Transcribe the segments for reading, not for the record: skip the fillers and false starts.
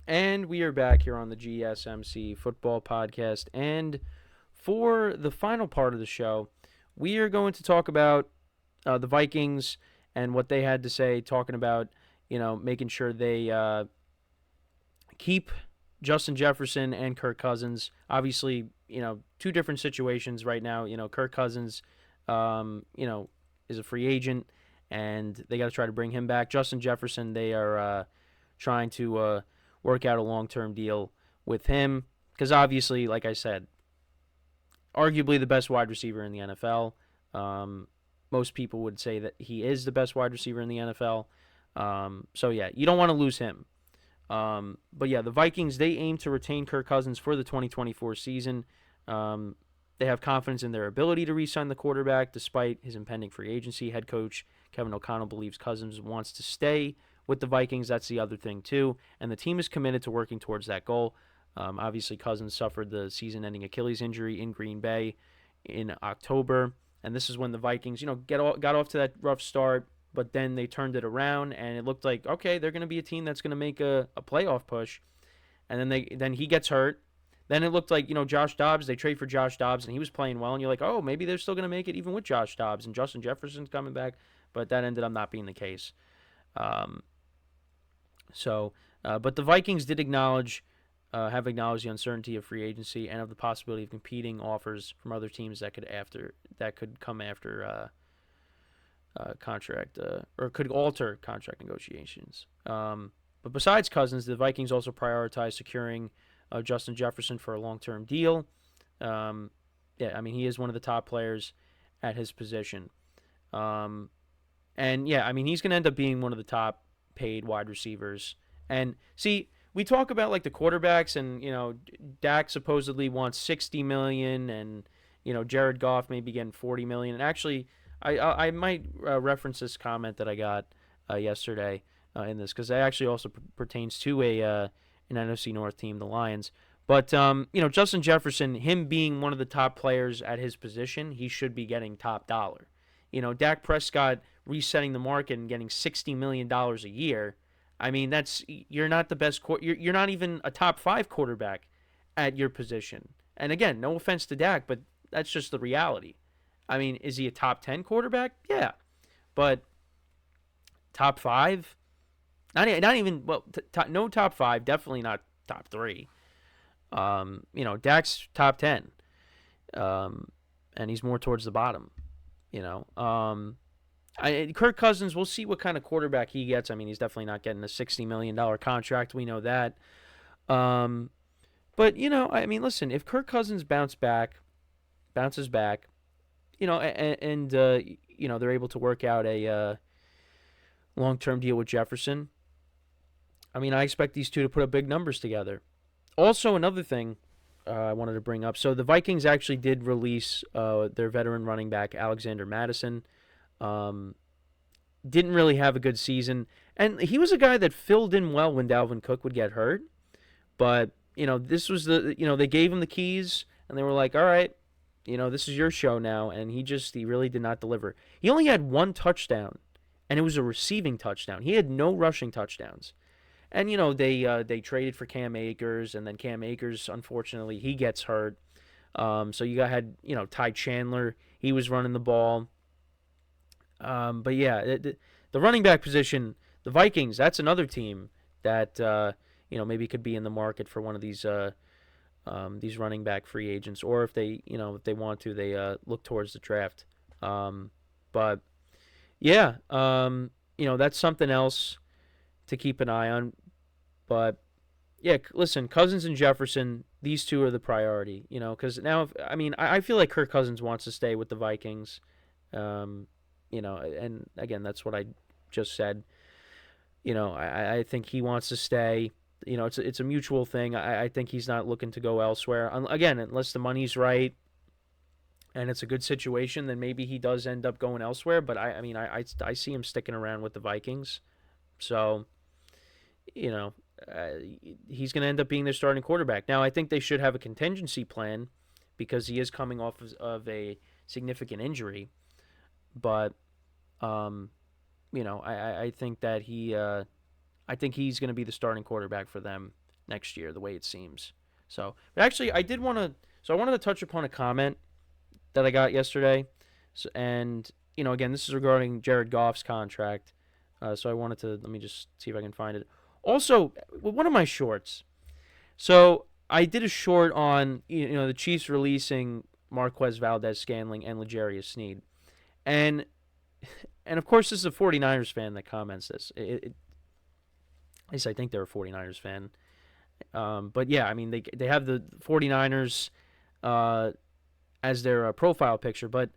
And we are back here on the GSMC Football Podcast. And for the final part of the show, we are going to talk about the Vikings and what they had to say, talking about, making sure they keep Justin Jefferson and Kirk Cousins. Obviously, two different situations right now. Kirk Cousins, is a free agent, and they got to try to bring him back. Justin Jefferson, they are trying to work out a long-term deal with him because obviously, like I said, arguably the best wide receiver in the NFL. Most people would say that he is the best wide receiver in the NFL. So yeah, you don't want to lose him. But yeah, the Vikings, they aim to retain Kirk Cousins for the 2024 season. They have confidence in their ability to re-sign the quarterback despite his impending free agency. Head coach Kevin O'Connell believes Cousins wants to stay with the Vikings. That's the other thing too, and the team is committed to working towards that goal. Obviously, Cousins suffered the season-ending Achilles injury in Green Bay in October, and this is when the Vikings, got off to that rough start, but then they turned it around, and it looked like, okay, they're going to be a team that's going to make a playoff push, and then he gets hurt. Then it looked like, Josh Dobbs, they trade for Josh Dobbs, and he was playing well, and you're like, oh, maybe they're still going to make it even with Josh Dobbs, and Justin Jefferson's coming back, but that ended up not being the case. But the Vikings did have acknowledged the uncertainty of free agency and of the possibility of competing offers from other teams that could come after contract or could alter contract negotiations. But besides Cousins, the Vikings also prioritize securing Justin Jefferson for a long-term deal. He is one of the top players at his position. And he's going to end up being one of the top paid wide receivers. And see, we talk about like the quarterbacks, and Dak supposedly wants $60 million, and Jared Goff may be getting $40 million. And actually, I might reference this comment that I got yesterday in this because it actually also pertains to an NFC North team, the Lions. But Justin Jefferson, him being one of the top players at his position, he should be getting top dollar. Dak Prescott resetting the market and getting $60 million a year. I mean, you're not the best. You're not even a top 5 quarterback at your position. And again, no offense to Dak, but that's just the reality. I mean, is he a top 10 quarterback? Yeah, but top 5? Not even. Well, no top 5. Definitely not top 3. Dak's top 10, and he's more towards the bottom. Kirk Cousins, we'll see what kind of quarterback he gets. I mean, he's definitely not getting a $60 million contract. We know that. But, listen, if Kirk Cousins bounces back, and they're able to work out a long-term deal with Jefferson, I mean, I expect these two to put up big numbers together. Also, another thing I wanted to bring up. So the Vikings actually did release their veteran running back, Alexander Madison. Didn't really have a good season. And he was a guy that filled in well when Dalvin Cook would get hurt. But, this was they gave him the keys, and they were like, all right, this is your show now. And he really did not deliver. He only had 1 touchdown, and it was a receiving touchdown. He had no rushing touchdowns. And, they traded for Cam Akers, and then Cam Akers, unfortunately, he gets hurt. So you had Ty Chandler. He was running the ball. But yeah, the running back position, the Vikings, that's another team that, maybe could be in the market for one of these running back free agents, or if they want to, they look towards the draft. But yeah, that's something else to keep an eye on. But yeah, listen, Cousins and Jefferson, these two are the priority, because now, I feel like Kirk Cousins wants to stay with the Vikings. And again, that's what I just said. I think he wants to stay. It's a mutual thing. I think he's not looking to go elsewhere. Again, unless the money's right and it's a good situation, then maybe he does end up going elsewhere. But I see him sticking around with the Vikings. So, he's going to end up being their starting quarterback. Now, I think they should have a contingency plan because he is coming off of a significant injury. But, I think that I think he's going to be the starting quarterback for them next year, the way it seems. So, but actually, I wanted to touch upon a comment that I got yesterday, and again, this is regarding Jared Goff's contract. So I wanted to let me just see if I can find it. Also, one of my shorts. So I did a short on the Chiefs releasing Marquez Valdez-Scantling and L'Jarius Sneed, and of course this is a 49ers fan that comments this. At least I think they're a 49ers fan. But yeah, I mean they have the 49ers as their profile picture. But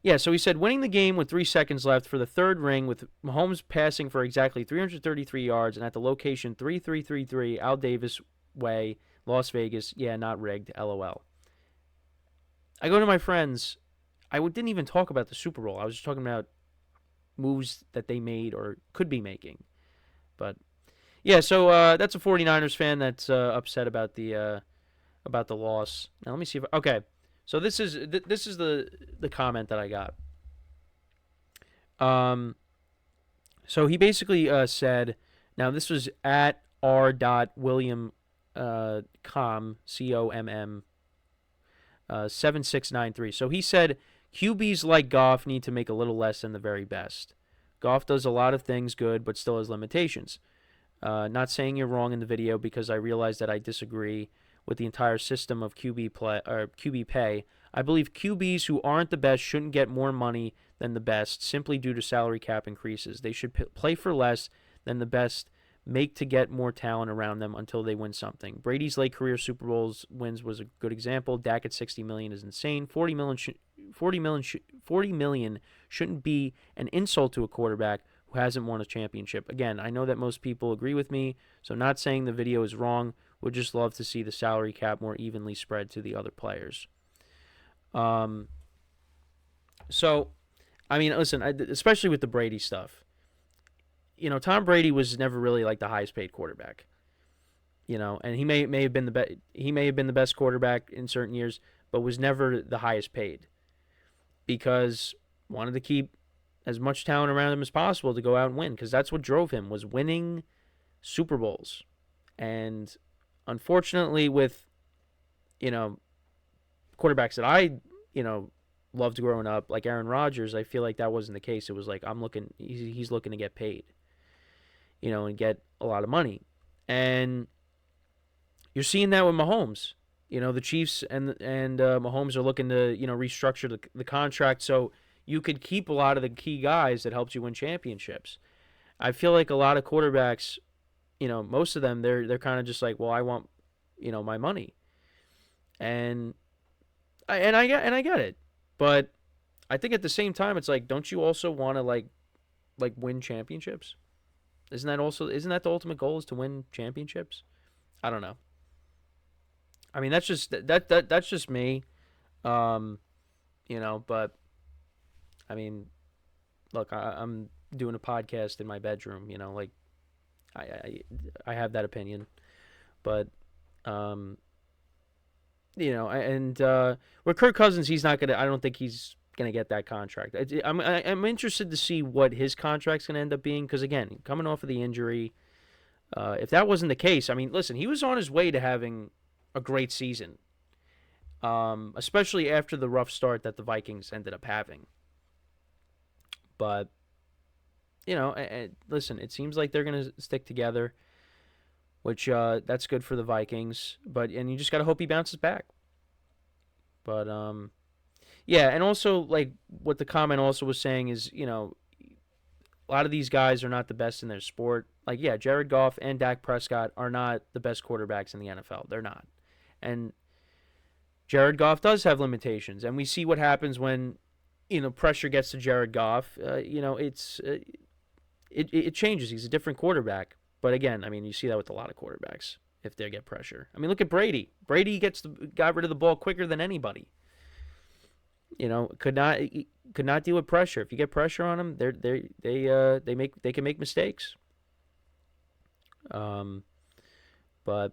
yeah, so he said, winning the game with 3 seconds left for the third ring with Mahomes passing for exactly 333 yards and at the location 3333 Al Davis Way, Las Vegas. Yeah, not rigged, LOL. I go to my friends. I didn't even talk about the Super Bowl. I was just talking about moves that they made or could be making. But yeah, so that's a 49ers fan that's upset about the loss. Now let me see if okay. So this is the comment that I got. So he basically said, now this was at r.william comm 7693. So he said QBs like Goff need to make a little less than the very best. Goff does a lot of things good, but still has limitations. Not saying you're wrong in the video because I realize that I disagree with the entire system of QB pay. I believe QBs who aren't the best shouldn't get more money than the best simply due to salary cap increases. They should play for less than the best, make to get more talent around them until they win something. Brady's late career Super Bowls wins was a good example. Dak at $60 million is insane. $40 million shouldn't be an insult to a quarterback who hasn't won a championship. Again, I know that most people agree with me, so not saying the video is wrong. Would just love to see the salary cap more evenly spread to the other players. So, I mean, listen, especially with the Brady stuff. Tom Brady was never really like the highest paid quarterback. And he may have been the best quarterback in certain years, but was never the highest paid because wanted to keep as much talent around him as possible to go out and win, because that's what drove him, was winning Super Bowls. And unfortunately, with quarterbacks that I loved growing up, like Aaron Rodgers, I feel like that wasn't the case. It was like he's looking to get paid, and get a lot of money, and you're seeing that with Mahomes. The Chiefs and Mahomes are looking to restructure the contract so you could keep a lot of the key guys that helped you win championships. I feel like a lot of quarterbacks, most of them, they're kind of just like, well, I want, my money, and I get it, but I think at the same time, it's like, don't you also want to like win championships? Isn't that the ultimate goal, is to win championships? I don't know. I mean, that's just that's just me, but I mean, look, I'm doing a podcast in my bedroom, like I have that opinion, but with Kirk Cousins, he's not gonna. I don't think he's gonna get that contract. I'm interested to see what his contract's gonna end up being, because again, coming off of the injury, if that wasn't the case, I mean, listen, he was on his way to having a great season, especially after the rough start that the Vikings ended up having. But listen, it seems like they're gonna stick together, which that's good for the Vikings. And you just gotta hope he bounces back. But yeah, and also like what the comment also was saying is, a lot of these guys are not the best in their sport. Like, yeah, Jared Goff and Dak Prescott are not the best quarterbacks in the NFL. They're not. And Jared Goff does have limitations, and we see what happens when pressure gets to Jared Goff. It changes. He's a different quarterback. But again, I mean, you see that with a lot of quarterbacks if they get pressure. I mean, look at Brady. Brady got rid of the ball quicker than anybody. Could not deal with pressure. If you get pressure on them, they can make mistakes. But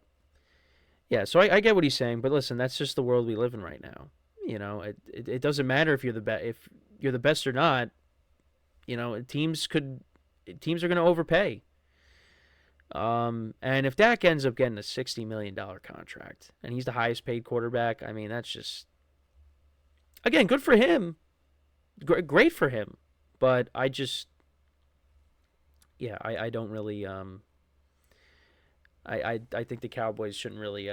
yeah, so I get what he's saying. But listen, that's just the world we live in right now. It doesn't matter if you're the best or not. Teams are going to overpay. And if Dak ends up getting a $60 million contract, and he's the highest paid quarterback, I mean, that's just, again, good for him. Great for him. But I just, yeah, I don't really, I think the Cowboys shouldn't really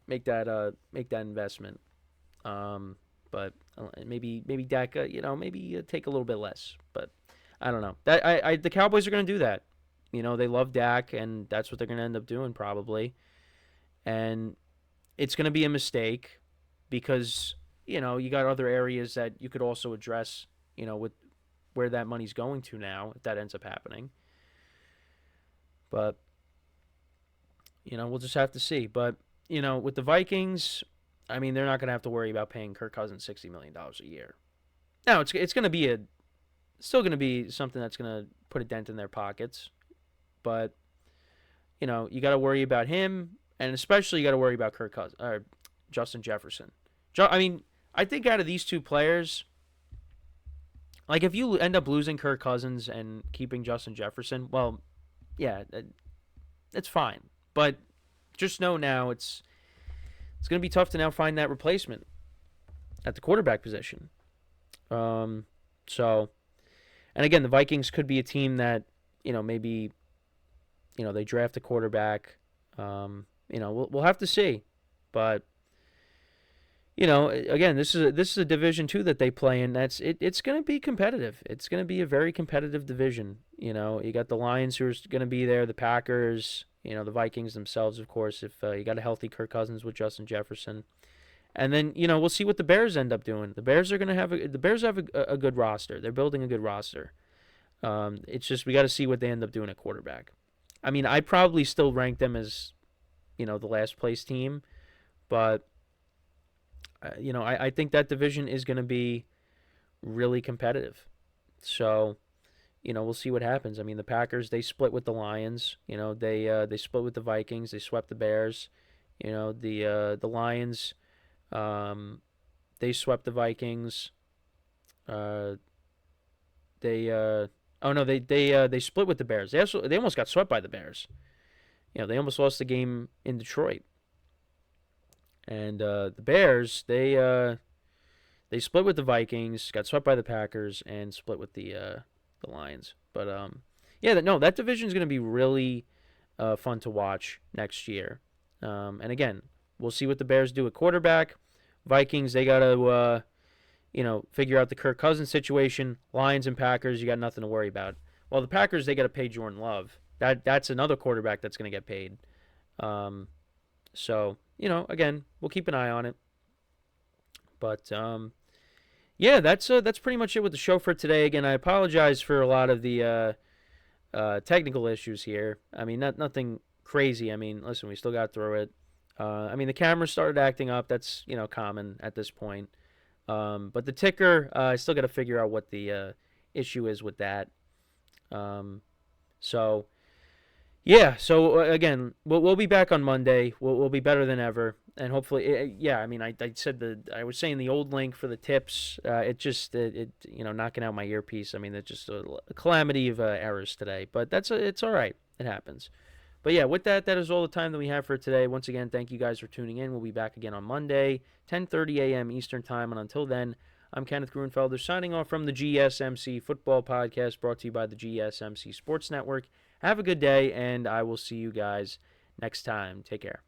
make that investment. But maybe Dak, maybe take a little bit less. But I don't know. The Cowboys are going to do that. They love Dak, and that's what they're going to end up doing probably. And it's going to be a mistake because, you got other areas that you could also address, with where that money's going to now, if that ends up happening. But, we'll just have to see. But, with the Vikings, I mean, they're not going to have to worry about paying Kirk Cousins $60 million a year. Now, it's going to be still going to be something that's going to put a dent in their pockets. But, you got to worry about him, and especially you got to worry about Kirk Cousins or Justin Jefferson. I mean, I think out of these two players, like if you end up losing Kirk Cousins and keeping Justin Jefferson, well, yeah, it's fine. But just know now it's going to be tough to now find that replacement at the quarterback position. So, and again, the Vikings could be a team that, maybe, they draft a quarterback. We'll have to see. But, again, this is a Division II that they play in. It's going to be competitive. It's going to be a very competitive division. You got the Lions who are going to be there, the Packers, the Vikings themselves, of course, if you got a healthy Kirk Cousins with Justin Jefferson. And then, we'll see what the Bears end up doing. The Bears are going to have a good roster. They're building a good roster. It's just we got to see what they end up doing at quarterback. I mean, I probably still rank them as, the last place team, but I think that division is going to be really competitive. So, we'll see what happens. I mean, the Packers, they split with the Lions. They split with the Vikings. They swept the Bears. The Lions, they swept the Vikings. They split with the Bears. They almost got swept by the Bears. They almost lost the game in Detroit. And the Bears, they split with the Vikings, got swept by the Packers, and split with the Lions. But that division is going to be really fun to watch next year. And again, we'll see what the Bears do at quarterback. Vikings, they got to figure out the Kirk Cousins situation. Lions and Packers, you got nothing to worry about. Well, the Packers, they got to pay Jordan Love. That's another quarterback that's going to get paid. So, again, we'll keep an eye on it. But, that's pretty much it with the show for today. Again, I apologize for a lot of the technical issues here. I mean, nothing crazy. I mean, listen, we still got through it. The camera started acting up. That's, common at this point. But the ticker, I still got to figure out what the issue is with that. So again, we'll be back on Monday. We'll be better than ever, and hopefully, I was saying the old link for the tips. Knocking out my earpiece. I mean, it's just a calamity of errors today, but it's all right. It happens. But yeah, with that is all the time that we have for today. Once again, thank you guys for tuning in. We'll be back again on Monday, 10:30 a.m. Eastern Time. And until then, I'm Kenneth Grunfelder signing off from the GSMC Football Podcast, brought to you by the GSMC Sports Network. Have a good day, and I will see you guys next time. Take care.